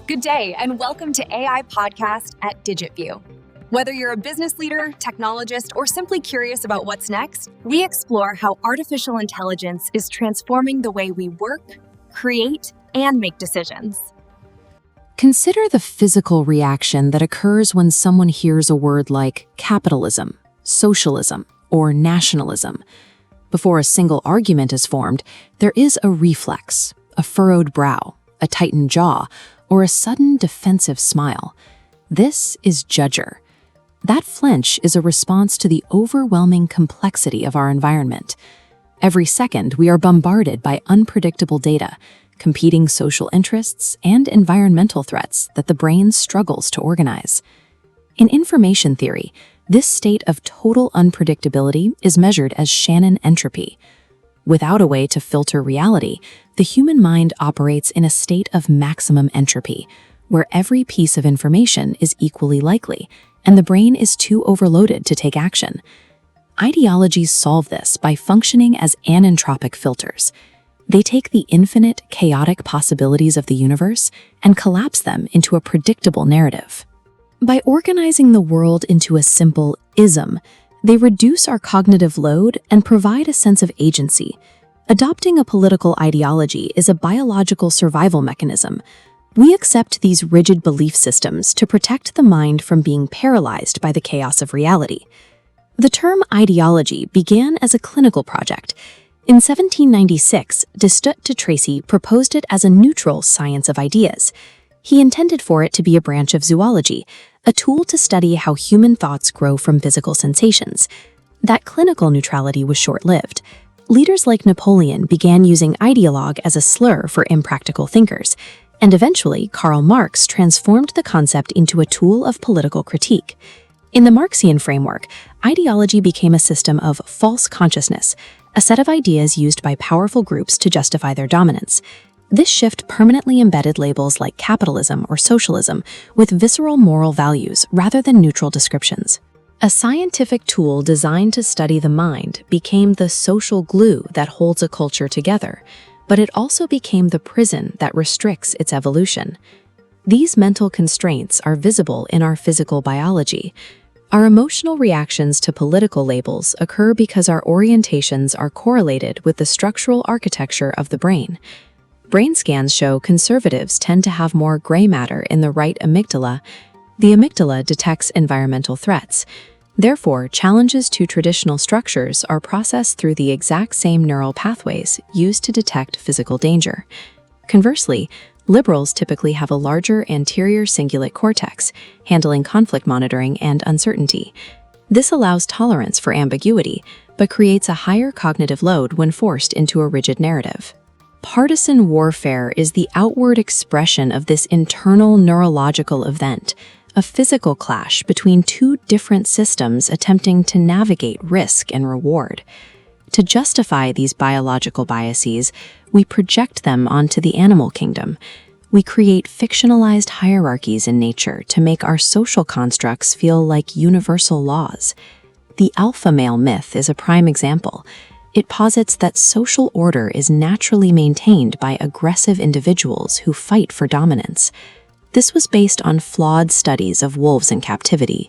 Good day, and welcome to AI Podcast at digitVIEW. Whether you're a business leader, technologist, or simply curious about what's next, we explore how artificial intelligence is transforming the way we work, create, and make decisions. Consider the physical reaction that occurs when someone hears a word like capitalism, socialism, or nationalism. Before a single argument is formed, there is a reflex, a furrowed brow, a tightened jaw, or a sudden defensive smile. This is judger. That flinch is a response to the overwhelming complexity of our environment. Every second, we are bombarded by unpredictable data, competing social interests, and environmental threats that the brain struggles to organize. In information theory, this state of total unpredictability is measured as Shannon entropy. Without a way to filter reality, the human mind operates in a state of maximum entropy, where every piece of information is equally likely, and the brain is too overloaded to take action. Ideologies solve this by functioning as anentropic filters. They take the infinite, chaotic possibilities of the universe and collapse them into a predictable narrative. By organizing the world into a simple ism, they reduce our cognitive load and provide a sense of agency. Adopting a political ideology is a biological survival mechanism. We accept these rigid belief systems to protect the mind from being paralyzed by the chaos of reality. The term ideology began as a clinical project. In 1796, Destutt de Tracy proposed it as a neutral science of ideas. He intended for it to be a branch of zoology, a tool to study how human thoughts grow from physical sensations. That clinical neutrality was short-lived. Leaders like Napoleon began using ideologue as a slur for impractical thinkers, and eventually Karl Marx transformed the concept into a tool of political critique. In the Marxian framework, ideology became a system of false consciousness, a set of ideas used by powerful groups to justify their dominance. This shift permanently embedded labels like capitalism or socialism with visceral moral values rather than neutral descriptions. A scientific tool designed to study the mind became the social glue that holds a culture together, but it also became the prison that restricts its evolution. These mental constraints are visible in our physical biology. Our emotional reactions to political labels occur because our orientations are correlated with the structural architecture of the brain. Brain scans show conservatives tend to have more gray matter in the right amygdala. The amygdala detects environmental threats. Therefore, challenges to traditional structures are processed through the exact same neural pathways used to detect physical danger. Conversely, liberals typically have a larger anterior cingulate cortex, handling conflict monitoring and uncertainty. This allows tolerance for ambiguity, but creates a higher cognitive load when forced into a rigid narrative. Partisan warfare is the outward expression of this internal neurological event, a physical clash between two different systems attempting to navigate risk and reward. To justify these biological biases, we project them onto the animal kingdom. We create fictionalized hierarchies in nature to make our social constructs feel like universal laws. The alpha male myth is a prime example. It posits that social order is naturally maintained by aggressive individuals who fight for dominance. This was based on flawed studies of wolves in captivity.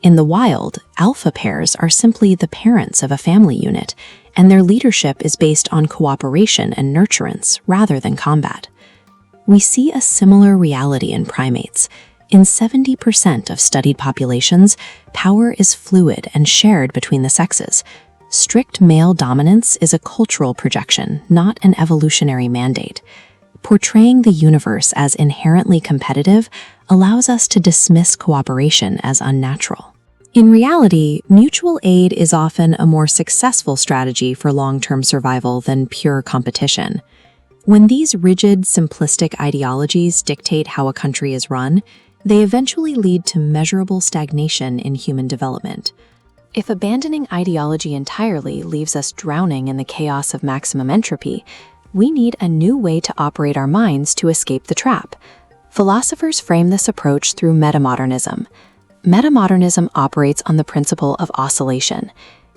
In the wild, alpha pairs are simply the parents of a family unit, and their leadership is based on cooperation and nurturance rather than combat. We see a similar reality in primates. In 70% of studied populations, power is fluid and shared between the sexes. Strict male dominance is a cultural projection, not an evolutionary mandate. Portraying the universe as inherently competitive allows us to dismiss cooperation as unnatural. In reality, mutual aid is often a more successful strategy for long-term survival than pure competition. When these rigid, simplistic ideologies dictate how a country is run, they eventually lead to measurable stagnation in human development. If abandoning ideology entirely leaves us drowning in the chaos of maximum entropy, we need a new way to operate our minds to escape the trap. Philosophers frame this approach through metamodernism. Metamodernism operates on the principle of oscillation.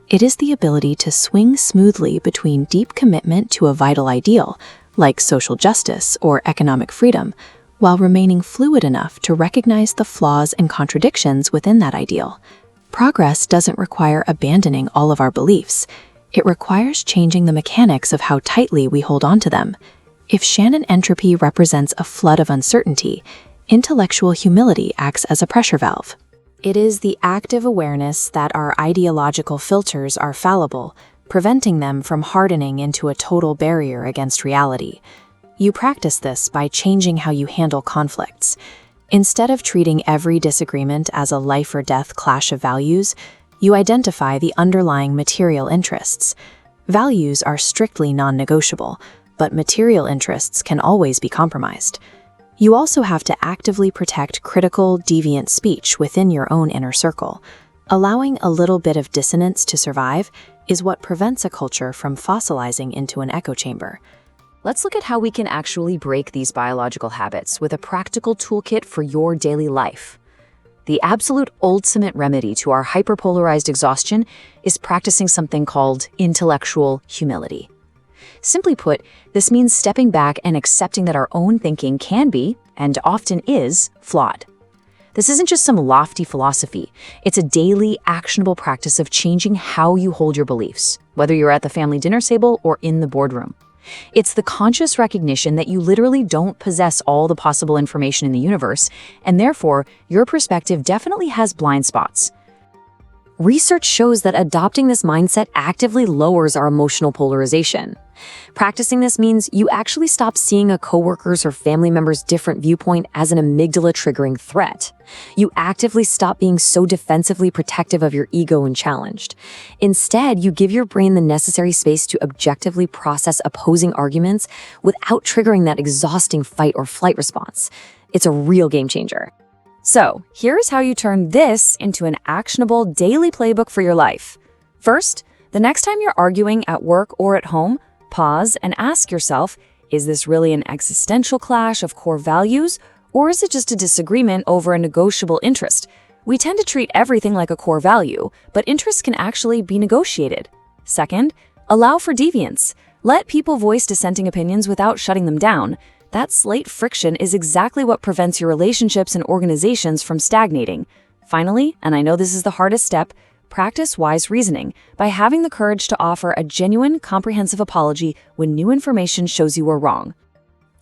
It is the ability to swing smoothly between deep commitment to a vital ideal, like social justice or economic freedom, while remaining fluid enough to recognize the flaws and contradictions within that ideal. Progress doesn't require abandoning all of our beliefs. It requires changing the mechanics of how tightly we hold on to them. If Shannon entropy represents a flood of uncertainty, intellectual humility acts as a pressure valve. It is the active awareness that our ideological filters are fallible, preventing them from hardening into a total barrier against reality. You practice this by changing how you handle conflicts. Instead of treating every disagreement as a life or death clash of values, you identify the underlying material interests. Values are strictly non-negotiable, but material interests can always be compromised. You also have to actively protect critical, deviant speech within your own inner circle. Allowing a little bit of dissonance to survive is what prevents a culture from fossilizing into an echo chamber. Let's look at how we can actually break these biological habits with a practical toolkit for your daily life. The absolute ultimate remedy to our hyperpolarized exhaustion is practicing something called intellectual humility. Simply put, this means stepping back and accepting that our own thinking can be, and often is, flawed. This isn't just some lofty philosophy. It's a daily, actionable practice of changing how you hold your beliefs, whether you're at the family dinner table or in the boardroom. It's the conscious recognition that you literally don't possess all the possible information in the universe, and therefore, your perspective definitely has blind spots. Research shows that adopting this mindset actively lowers our emotional polarization. Practicing this means you actually stop seeing a coworker's or family member's different viewpoint as an amygdala-triggering threat. You actively stop being so defensively protective of your ego when challenged. Instead, you give your brain the necessary space to objectively process opposing arguments without triggering that exhausting fight or flight response. It's a real game changer. So, here's how you turn this into an actionable daily playbook for your life. First, the next time you're arguing at work or at home, pause and ask yourself, is this really an existential clash of core values, or is it just a disagreement over a negotiable interest? We tend to treat everything like a core value, but interests can actually be negotiated. Second, allow for deviance. Let people voice dissenting opinions without shutting them down. That slight friction is exactly what prevents your relationships and organizations from stagnating. Finally, and I know this is the hardest step, practice wise reasoning by having the courage to offer a genuine, comprehensive apology when new information shows you were wrong.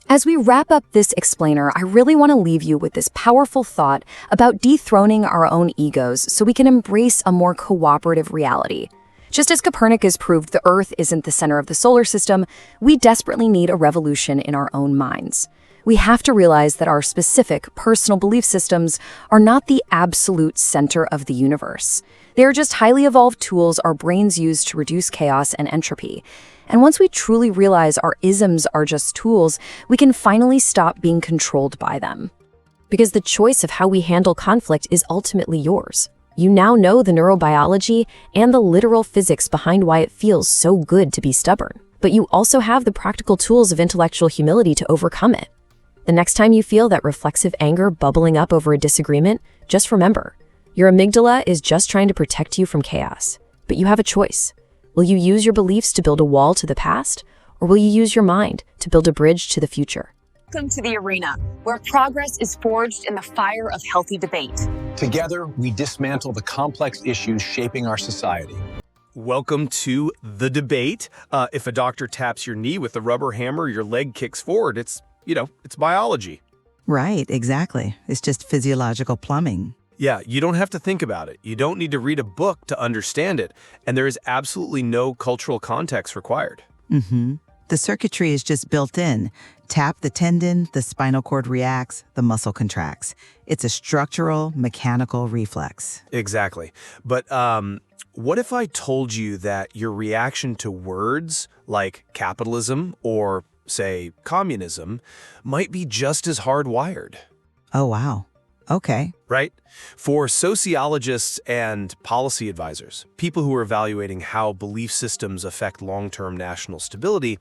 As we wrap up this explainer, I really want to leave you with this powerful thought about dethroning our own egos so we can embrace a more cooperative reality. Just as Copernicus proved the Earth isn't the center of the solar system, we desperately need a revolution in our own minds. We have to realize that our specific, personal belief systems are not the absolute center of the universe. They are just highly evolved tools our brains use to reduce chaos and entropy. And once we truly realize our isms are just tools, we can finally stop being controlled by them. Because the choice of how we handle conflict is ultimately yours. You now know the neurobiology and the literal physics behind why it feels so good to be stubborn. But you also have the practical tools of intellectual humility to overcome it. The next time you feel that reflexive anger bubbling up over a disagreement, just remember, your amygdala is just trying to protect you from chaos. But you have a choice. Will you use your beliefs to build a wall to the past, or will you use your mind to build a bridge to the future? Welcome to the arena, where progress is forged in the fire of healthy debate. Together, we dismantle the complex issues shaping our society. Welcome to The Debate. If a doctor taps your knee with a rubber hammer, your leg kicks forward. It's biology. Right, exactly. It's just physiological plumbing. Yeah, you don't have to think about it. You don't need to read a book to understand it. And there is absolutely no cultural context required. Mm-hmm. The circuitry is just built in. Tap the tendon, the spinal cord reacts, the muscle contracts. It's a structural, mechanical reflex. Exactly. But what if I told you that your reaction to words like capitalism or, say, communism might be just as hardwired? Oh, wow. Okay. Right? For sociologists and policy advisors, people who are evaluating how belief systems affect long-term national stability,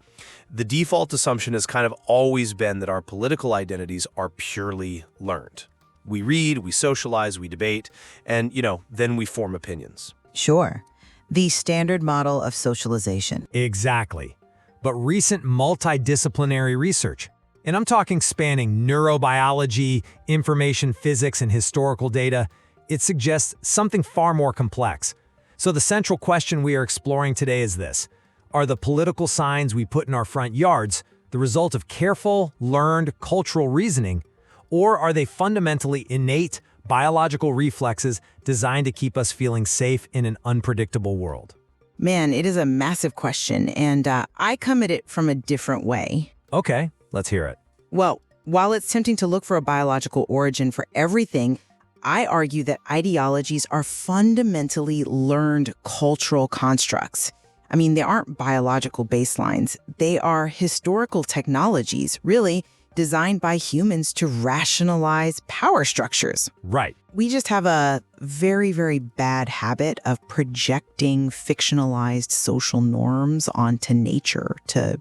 the default assumption has kind of always been that our political identities are purely learned. We read, we socialize, we debate, and, then we form opinions. Sure. The standard model of socialization. Exactly. But recent multidisciplinary research, And I'm talking spanning neurobiology, information physics, and historical data. It suggests something far more complex. So the central question we are exploring today is this: are the political signs we put in our front yards the result of careful, learned cultural reasoning, or are they fundamentally innate biological reflexes designed to keep us feeling safe in an unpredictable world? Man, it is a massive question, and I come at it from a different way. Okay, let's hear it. Well, while it's tempting to look for a biological origin for everything, I argue that ideologies are fundamentally learned cultural constructs. I mean, they aren't biological baselines. They are historical technologies, really, designed by humans to rationalize power structures. Right. We just have a very, very bad habit of projecting fictionalized social norms onto nature to,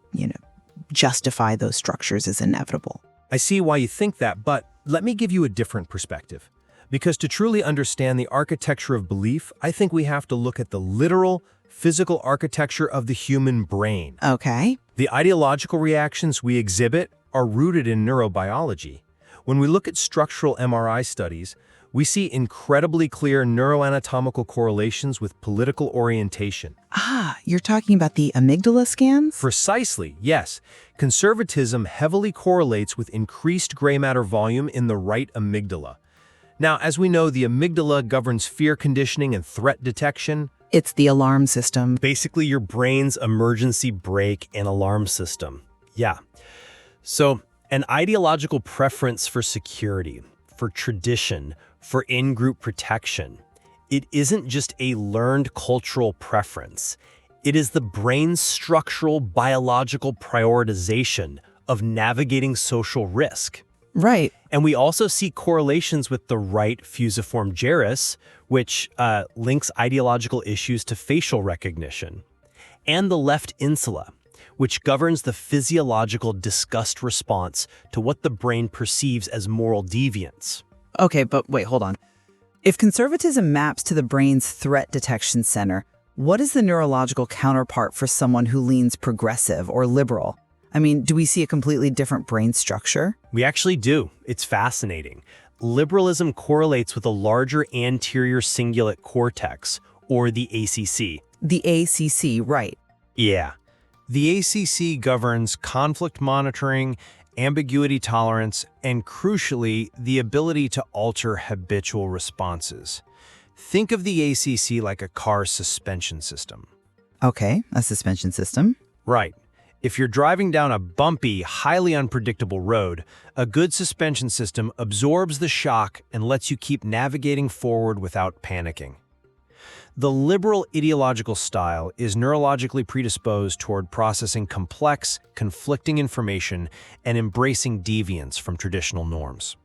justify those structures as inevitable. I see why you think that, but let me give you a different perspective. Because to truly understand the architecture of belief, I think we have to look at the literal, physical architecture of the human brain. Okay. The ideological reactions we exhibit are rooted in neurobiology. When we look at structural MRI studies, we see incredibly clear neuroanatomical correlations with political orientation. Ah, you're talking about the amygdala scans? Precisely, yes. Conservatism heavily correlates with increased gray matter volume in the right amygdala. Now, as we know, the amygdala governs fear conditioning and threat detection. It's the alarm system. Basically, your brain's emergency brake and alarm system. Yeah. So, an ideological preference for security, for tradition, for in-group protection. It isn't just a learned cultural preference. It is the brain's structural biological prioritization of navigating social risk. Right. And we also see correlations with the right fusiform gyrus, which links ideological issues to facial recognition, and the left insula, which governs the physiological disgust response to what the brain perceives as moral deviance. Okay, but wait, hold on. If conservatism maps to the brain's threat detection center, what is the neurological counterpart for someone who leans progressive or liberal? I mean, do we see a completely different brain structure? We actually do. It's fascinating. Liberalism correlates with a larger anterior cingulate cortex, or the ACC. The ACC, right. Yeah. The ACC governs conflict monitoring, ambiguity tolerance, and crucially, the ability to alter habitual responses. Think of the ACC like a car's suspension system. Okay, a suspension system. Right. If you're driving down a bumpy, highly unpredictable road, a good suspension system absorbs the shock and lets you keep navigating forward without panicking. The liberal ideological style is neurologically predisposed toward processing complex, conflicting information and embracing deviance from traditional norms.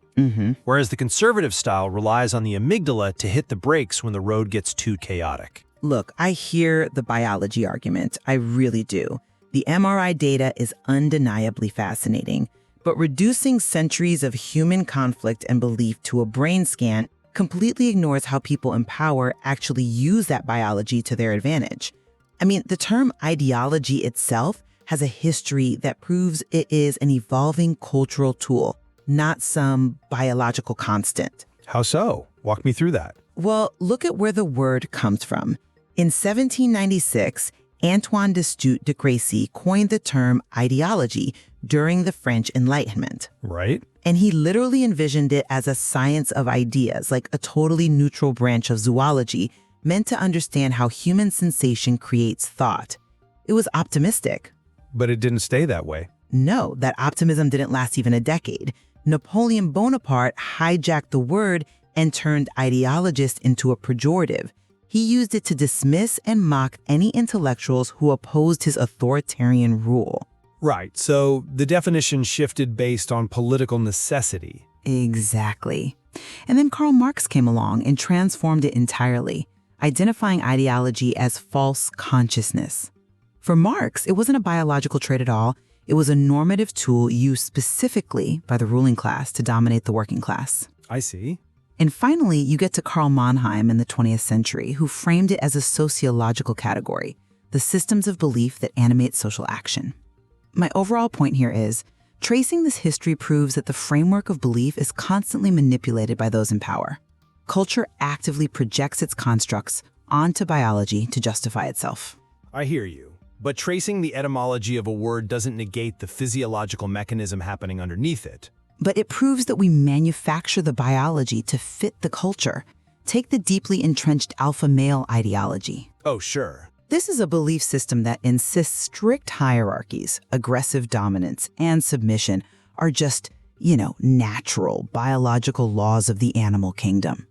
Whereas the conservative style relies on the amygdala to hit the brakes when the road gets too chaotic. Look, I hear the biology argument. I really do. The MRI data is undeniably fascinating, but reducing centuries of human conflict and belief to a brain scan completely ignores how people in power actually use that biology to their advantage. I mean, the term ideology itself has a history that proves it is an evolving cultural tool, not some biological constant. How so? Walk me through that. Well, look at where the word comes from. In 1796, Antoine de Crécy coined the term ideology during the French Enlightenment. Right. And he literally envisioned it as a science of ideas, like a totally neutral branch of zoology, meant to understand how human sensation creates thought. It was optimistic. But it didn't stay that way. No, that optimism didn't last even a decade. Napoleon Bonaparte hijacked the word and turned ideologist into a pejorative. He used it to dismiss and mock any intellectuals who opposed his authoritarian rule. Right, so the definition shifted based on political necessity. Exactly. And then Karl Marx came along and transformed it entirely, identifying ideology as false consciousness. For Marx, it wasn't a biological trait at all. It was a normative tool used specifically by the ruling class to dominate the working class. I see. And finally, you get to Karl Mannheim in the 20th century, who framed it as a sociological category, the systems of belief that animate social action. My overall point here is, Tracing this history proves that the framework of belief is constantly manipulated by those in power. Culture actively projects its constructs onto biology to justify itself. I hear you. But tracing the etymology of a word doesn't negate the physiological mechanism happening underneath it. But it proves that we manufacture the biology to fit the culture. Take the deeply entrenched alpha male ideology. Oh, sure. This is a belief system that insists strict hierarchies, aggressive dominance, and submission are just, natural biological laws of the animal kingdom.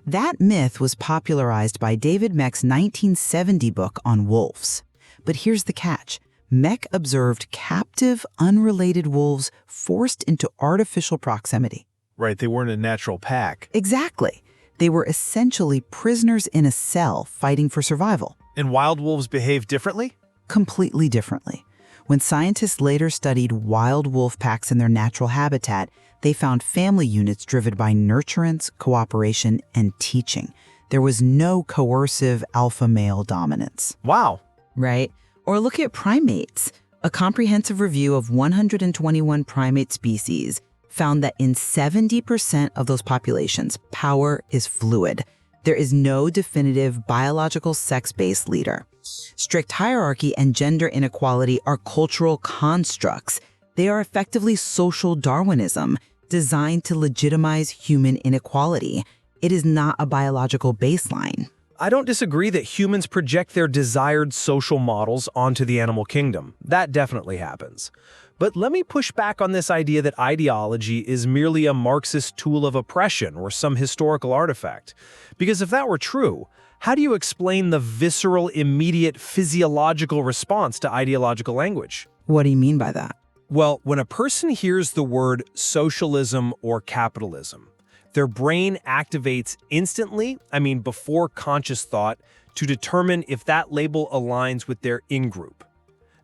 That myth was popularized by David Meck's 1970 book on wolves. But here's the catch. Meck observed captive, unrelated wolves forced into artificial proximity. Right, they weren't a natural pack. Exactly. They were essentially prisoners in a cell fighting for survival. And wild wolves behave differently? Completely differently. When scientists later studied wild wolf packs in their natural habitat, they found family units driven by nurturance, cooperation, and teaching. There was no coercive alpha male dominance. Wow. Right? Or look at primates. A comprehensive review of 121 primate species found that in 70% of those populations, power is fluid. There is no definitive biological sex-based leader. Strict hierarchy and gender inequality are cultural constructs. They are effectively social Darwinism, designed to legitimize human inequality. It is not a biological baseline. I don't disagree that humans project their desired social models onto the animal kingdom. That definitely happens. But let me push back on this idea that ideology is merely a Marxist tool of oppression or some historical artifact. Because if that were true, how do you explain the visceral, immediate, physiological response to ideological language? What do you mean by that? Well, when a person hears the word socialism or capitalism, their brain activates instantly, before conscious thought, to determine if that label aligns with their in-group.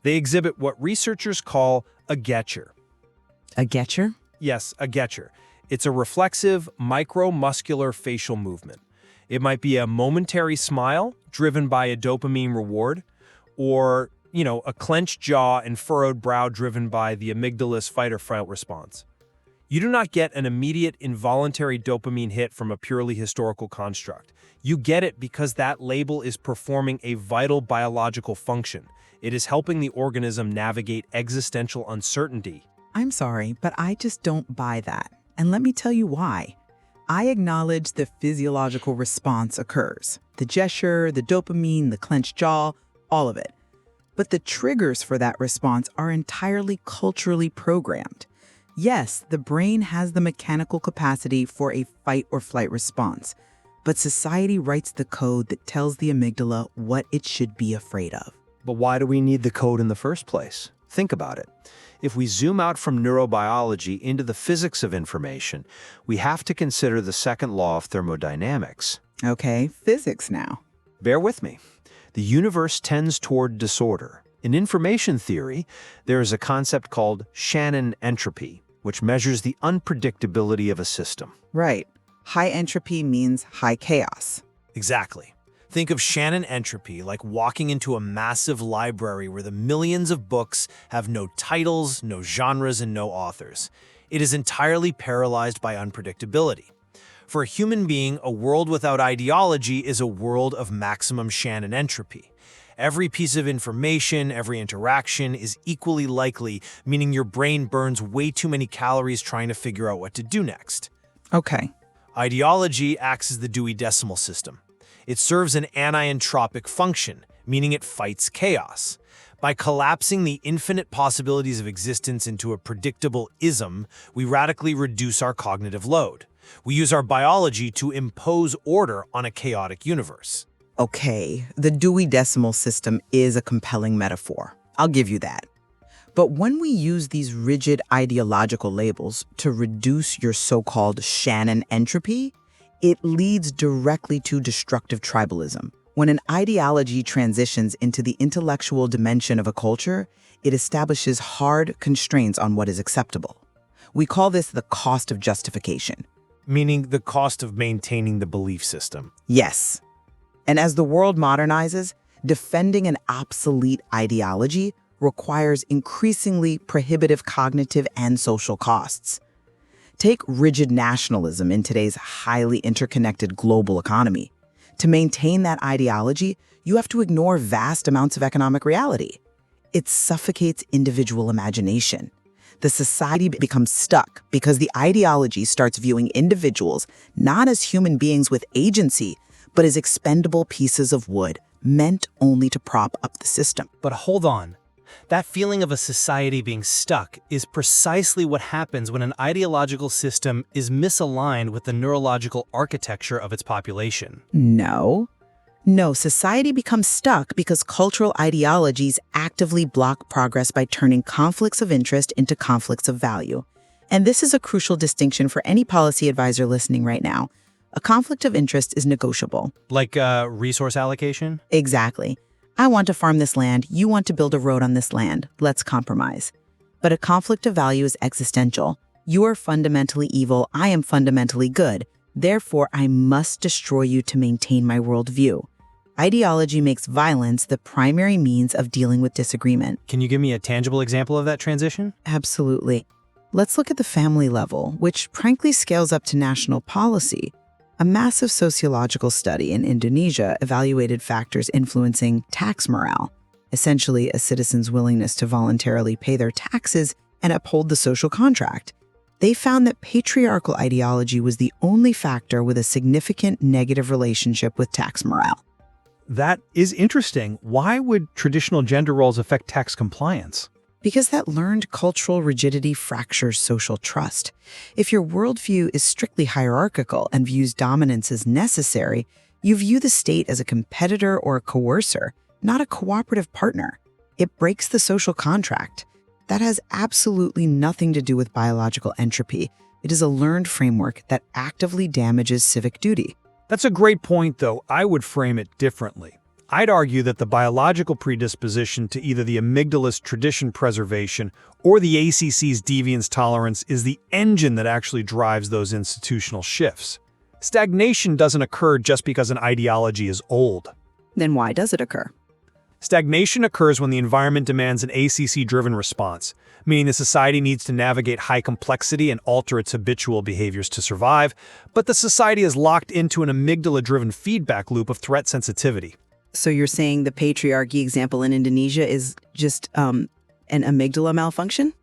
They exhibit what researchers call a getcher. A getcher? Yes, a getcher. It's a reflexive, micromuscular facial movement. It might be a momentary smile driven by a dopamine reward, or, a clenched jaw and furrowed brow driven by the amygdala's fight-or-flight response. You do not get an immediate involuntary dopamine hit from a purely historical construct. You get it because that label is performing a vital biological function. It is helping the organism navigate existential uncertainty. I'm sorry, but I just don't buy that. And let me tell you why. I acknowledge the physiological response occurs. The gesture, the dopamine, the clenched jaw, all of it. But the triggers for that response are entirely culturally programmed. Yes, the brain has the mechanical capacity for a fight or flight response, but society writes the code that tells the amygdala what it should be afraid of. But why do we need the code in the first place? Think about it. If we zoom out from neurobiology into the physics of information, we have to consider the second law of thermodynamics. Okay, physics now. Bear with me. The universe tends toward disorder. In information theory, there is a concept called Shannon entropy, which measures the unpredictability of a system. Right. High entropy means high chaos. Exactly. Think of Shannon entropy like walking into a massive library where the millions of books have no titles, no genres, and no authors. It is entirely paralyzed by unpredictability. For a human being, a world without ideology is a world of maximum Shannon entropy. Every piece of information, every interaction is equally likely, meaning your brain burns way too many calories trying to figure out what to do next. Okay. Ideology acts as the Dewey Decimal System. It serves an anientropic function, meaning it fights chaos. By collapsing the infinite possibilities of existence into a predictable ism, we radically reduce our cognitive load. We use our biology to impose order on a chaotic universe. Okay, the Dewey Decimal System is a compelling metaphor. I'll give you that. But when we use these rigid ideological labels to reduce your so-called Shannon entropy, it leads directly to destructive tribalism. When an ideology transitions into the intellectual dimension of a culture, it establishes hard constraints on what is acceptable. We call this the cost of justification. Meaning the cost of maintaining the belief system. Yes. And as the world modernizes, defending an obsolete ideology requires increasingly prohibitive cognitive and social costs. Take rigid nationalism in today's highly interconnected global economy. To maintain that ideology, you have to ignore vast amounts of economic reality. It suffocates individual imagination. The society becomes stuck because the ideology starts viewing individuals not as human beings with agency, but as expendable pieces of wood meant only to prop up the system. But hold on. That feeling of a society being stuck is precisely what happens when an ideological system is misaligned with the neurological architecture of its population. No, society becomes stuck because cultural ideologies actively block progress by turning conflicts of interest into conflicts of value. And this is a crucial distinction for any policy advisor listening right now. A conflict of interest is negotiable. Like resource allocation? Exactly. I want to farm this land, you want to build a road on this land. Let's compromise. But a conflict of value is existential. You are fundamentally evil, I am fundamentally good. Therefore, I must destroy you to maintain my worldview. Ideology makes violence the primary means of dealing with disagreement. Can you give me a tangible example of that transition? Absolutely. Let's look at the family level, which frankly scales up to national policy. A massive sociological study in Indonesia evaluated factors influencing tax morale, essentially a citizen's willingness to voluntarily pay their taxes and uphold the social contract. They found that patriarchal ideology was the only factor with a significant negative relationship with tax morale. That is interesting. Why would traditional gender roles affect tax compliance? Because that learned cultural rigidity fractures social trust. If your worldview is strictly hierarchical and views dominance as necessary, you view the state as a competitor or a coercer, not a cooperative partner. It breaks the social contract. That has absolutely nothing to do with biological entropy. It is a learned framework that actively damages civic duty. That's a great point, though. I would frame it differently. I'd argue that the biological predisposition to either the amygdala's tradition preservation or the ACC's deviance tolerance is the engine that actually drives those institutional shifts. Stagnation doesn't occur just because an ideology is old. Then why does it occur? Stagnation occurs when the environment demands an ACC-driven response, meaning the society needs to navigate high complexity and alter its habitual behaviors to survive, but the society is locked into an amygdala-driven feedback loop of threat sensitivity. So you're saying the patriarchy example in Indonesia is just an amygdala malfunction?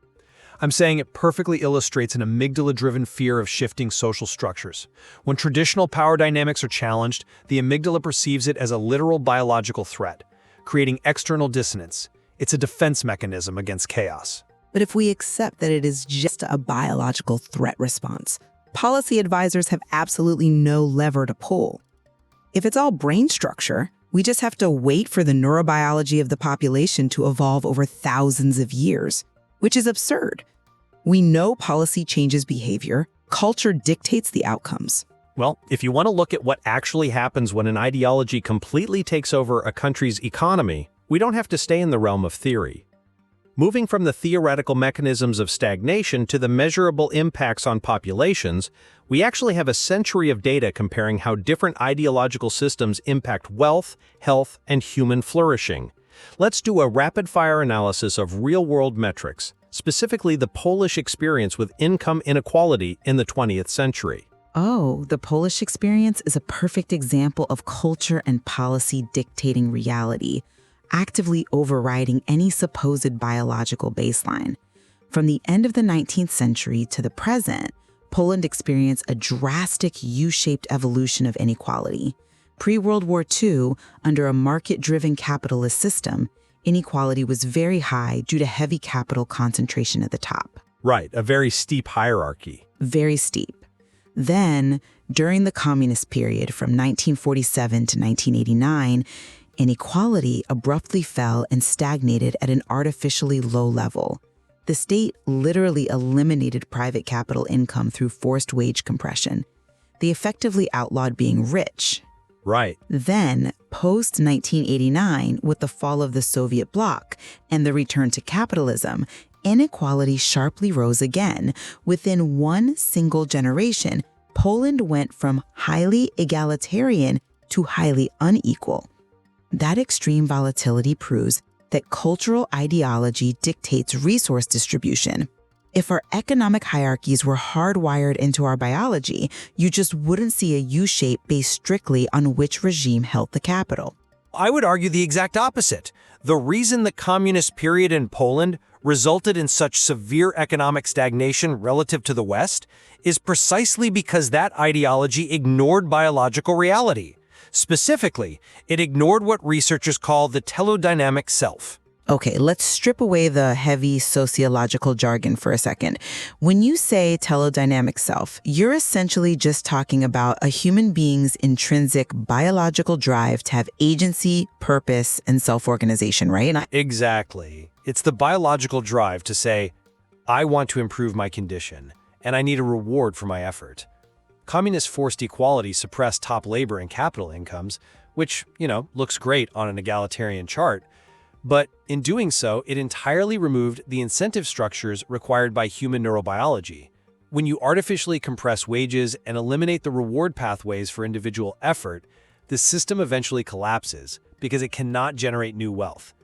I'm saying it perfectly illustrates an amygdala-driven fear of shifting social structures. When traditional power dynamics are challenged, the amygdala perceives it as a literal biological threat, creating external dissonance. It's a defense mechanism against chaos. But if we accept that it is just a biological threat response, policy advisors have absolutely no lever to pull. If it's all brain structure, we just have to wait for the neurobiology of the population to evolve over thousands of years, which is absurd. We know policy changes behavior, culture dictates the outcomes. Well, if you want to look at what actually happens when an ideology completely takes over a country's economy, we don't have to stay in the realm of theory. Moving from the theoretical mechanisms of stagnation to the measurable impacts on populations, we actually have a century of data comparing how different ideological systems impact wealth, health, and human flourishing. Let's do a rapid-fire analysis of real-world metrics, specifically the Polish experience with income inequality in the 20th century. Oh, the Polish experience is a perfect example of culture and policy dictating reality, actively overriding any supposed biological baseline. From the end of the 19th century to the present, Poland experienced a drastic U-shaped evolution of inequality. Pre-World War II, under a market-driven capitalist system, inequality was very high due to heavy capital concentration at the top. Right, a very steep hierarchy. Very steep. Then, during the communist period from 1947 to 1989, inequality abruptly fell and stagnated at an artificially low level. The state literally eliminated private capital income through forced wage compression. They effectively outlawed being rich. Right. Then, post-1989, with the fall of the Soviet bloc and the return to capitalism, inequality sharply rose again. Within one single generation, Poland went from highly egalitarian to highly unequal. That extreme volatility proves that cultural ideology dictates resource distribution. If our economic hierarchies were hardwired into our biology, you just wouldn't see a U-shape based strictly on which regime held the capital. I would argue the exact opposite. The reason the communist period in Poland resulted in such severe economic stagnation relative to the West is precisely because that ideology ignored biological reality. Specifically, it ignored what researchers call the telodynamic self. Okay, let's strip away the heavy sociological jargon for a second. When you say telodynamic self, you're essentially just talking about a human being's intrinsic biological drive to have agency, purpose, and self-organization, right? Exactly. It's the biological drive to say, I want to improve my condition, and I need a reward for my effort. Communist forced equality suppressed top labor and capital incomes, which, looks great on an egalitarian chart. But in doing so, it entirely removed the incentive structures required by human neurobiology. When you artificially compress wages and eliminate the reward pathways for individual effort, the system eventually collapses because it cannot generate new wealth.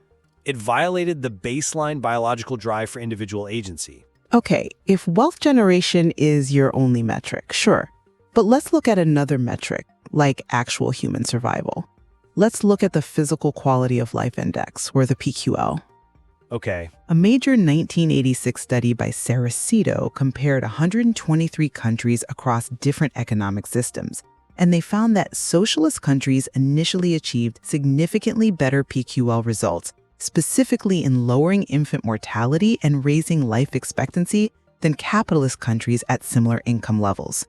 It violated the baseline biological drive for individual agency. Okay, if wealth generation is your only metric, sure. But let's look at another metric, like actual human survival. Let's look at the Physical Quality of Life Index, or the PQL. Okay. A major 1986 study by Saracito compared 123 countries across different economic systems, and they found that socialist countries initially achieved significantly better PQL results, specifically in lowering infant mortality and raising life expectancy than capitalist countries at similar income levels.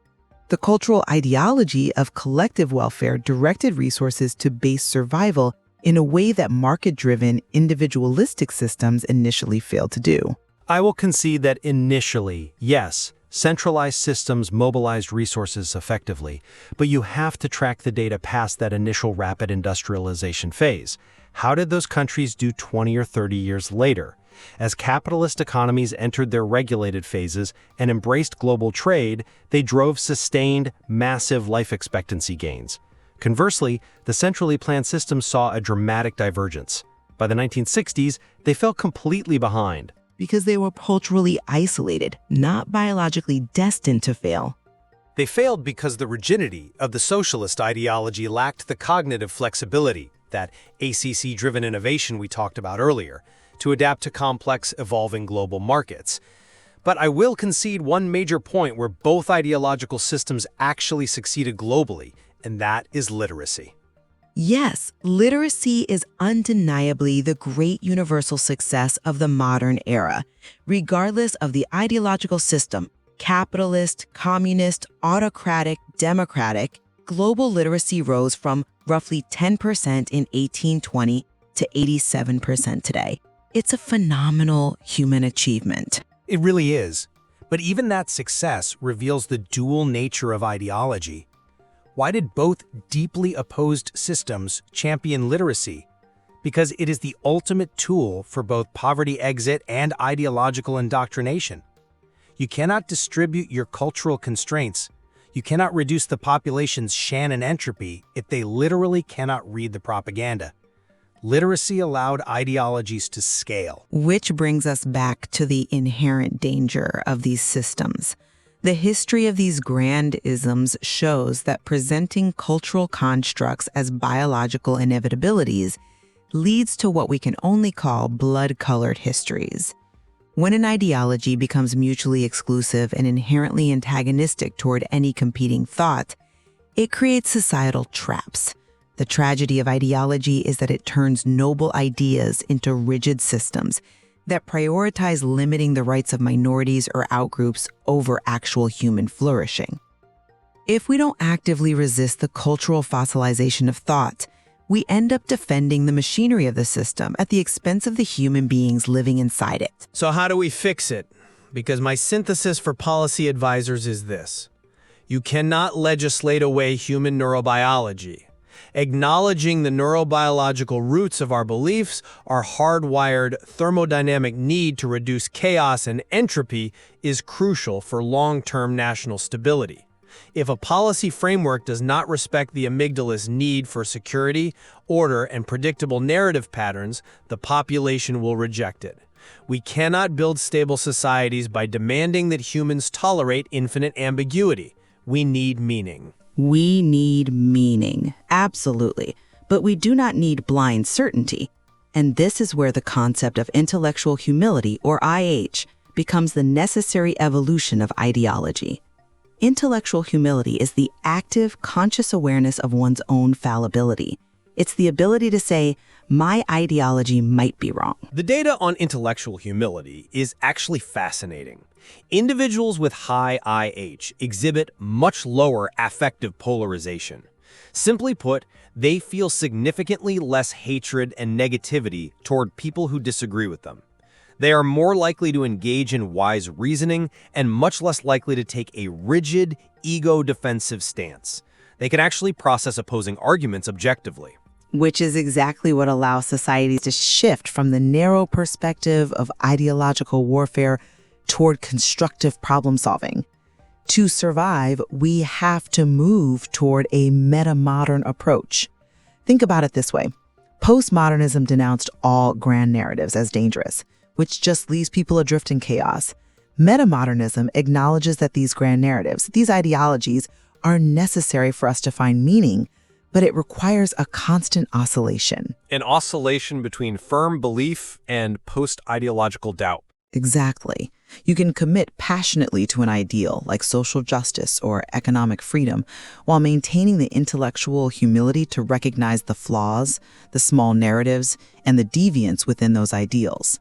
The cultural ideology of collective welfare directed resources to base survival in a way that market-driven, individualistic systems initially failed to do. I will concede that initially, yes, centralized systems mobilized resources effectively, but you have to track the data past that initial rapid industrialization phase. How did those countries do 20 or 30 years later? As capitalist economies entered their regulated phases and embraced global trade, they drove sustained, massive life expectancy gains. Conversely, the centrally planned systems saw a dramatic divergence. By the 1960s, they fell completely behind. Because they were culturally isolated, not biologically destined to fail. They failed because the rigidity of the socialist ideology lacked the cognitive flexibility, that ACC-driven innovation we talked about earlier, to adapt to complex, evolving global markets. But I will concede one major point where both ideological systems actually succeeded globally, and that is literacy. Yes, literacy is undeniably the great universal success of the modern era. Regardless of the ideological system, capitalist, communist, autocratic, democratic, global literacy rose from roughly 10% in 1820 to 87% today. It's a phenomenal human achievement. It really is. But even that success reveals the dual nature of ideology. Why did both deeply opposed systems champion literacy? Because it is the ultimate tool for both poverty exit and ideological indoctrination. You cannot distribute your cultural constraints. You cannot reduce the population's Shannon entropy if they literally cannot read the propaganda. Literacy allowed ideologies to scale. Which brings us back to the inherent danger of these systems. The history of these grand isms shows that presenting cultural constructs as biological inevitabilities leads to what we can only call blood-colored histories. When an ideology becomes mutually exclusive and inherently antagonistic toward any competing thought, it creates societal traps. The tragedy of ideology is that it turns noble ideas into rigid systems that prioritize limiting the rights of minorities or outgroups over actual human flourishing. If we don't actively resist the cultural fossilization of thought, we end up defending the machinery of the system at the expense of the human beings living inside it. So how do we fix it? Because my synthesis for policy advisors is this. You cannot legislate away human neurobiology. Acknowledging the neurobiological roots of our beliefs, our hardwired thermodynamic need to reduce chaos and entropy is crucial for long-term national stability. If a policy framework does not respect the amygdala's need for security, order, and predictable narrative patterns, the population will reject it. We cannot build stable societies by demanding that humans tolerate infinite ambiguity. We need meaning. We need meaning, absolutely. But we do not need blind certainty. And this is where the concept of intellectual humility, or IH, becomes the necessary evolution of ideology. Intellectual humility is the active, conscious awareness of one's own fallibility. It's the ability to say, my ideology might be wrong. The data on intellectual humility is actually fascinating. Individuals with high IH exhibit much lower affective polarization. Simply put, they feel significantly less hatred and negativity toward people who disagree with them. They are more likely to engage in wise reasoning and much less likely to take a rigid, ego-defensive stance. They can actually process opposing arguments objectively. Which is exactly what allows societies to shift from the narrow perspective of ideological warfare toward constructive problem solving. To survive, we have to move toward a meta-modern approach. Think about it this way. Postmodernism denounced all grand narratives as dangerous, which just leaves people adrift in chaos. Metamodernism acknowledges that these grand narratives, these ideologies, are necessary for us to find meaning, but it requires a constant oscillation. An oscillation between firm belief and post-ideological doubt. Exactly. You can commit passionately to an ideal like social justice or economic freedom while maintaining the intellectual humility to recognize the flaws, the small narratives, and the deviance within those ideals.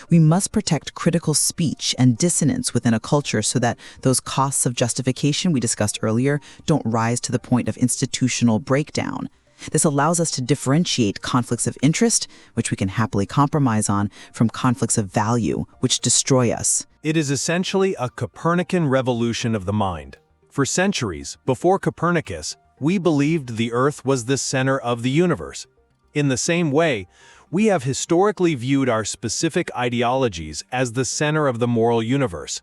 We must protect critical speech and dissonance within a culture so that those costs of justification we discussed earlier don't rise to the point of institutional breakdown. This allows us to differentiate conflicts of interest, which we can happily compromise on, from conflicts of value, which destroy us. It is essentially a Copernican revolution of the mind. For centuries, before Copernicus, we believed the Earth was the center of the universe. In the same way, we have historically viewed our specific ideologies as the center of the moral universe.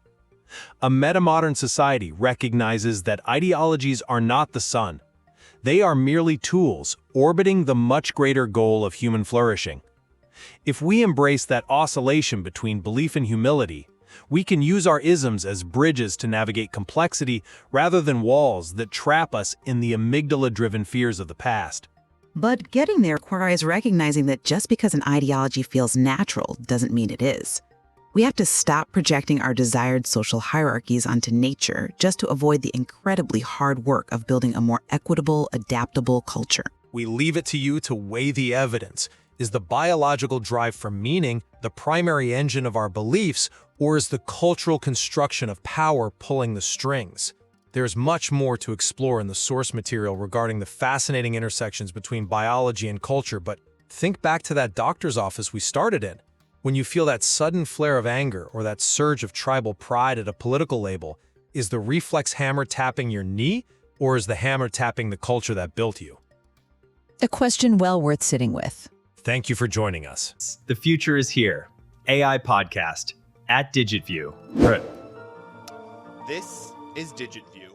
A metamodern society recognizes that ideologies are not the sun. They are merely tools orbiting the much greater goal of human flourishing. If we embrace that oscillation between belief and humility, we can use our isms as bridges to navigate complexity rather than walls that trap us in the amygdala-driven fears of the past. But getting there requires recognizing that just because an ideology feels natural doesn't mean it is. We have to stop projecting our desired social hierarchies onto nature just to avoid the incredibly hard work of building a more equitable, adaptable culture. We leave it to you to weigh the evidence. Is the biological drive for meaning the primary engine of our beliefs, or is the cultural construction of power pulling the strings? There's much more to explore in the source material regarding the fascinating intersections between biology and culture, but think back to that doctor's office we started in. When you feel that sudden flare of anger or that surge of tribal pride at a political label, is the reflex hammer tapping your knee, or is the hammer tapping the culture that built you? A question well worth sitting with. Thank you for joining us. The future is here. AI podcast at DigitView. This is DigitView.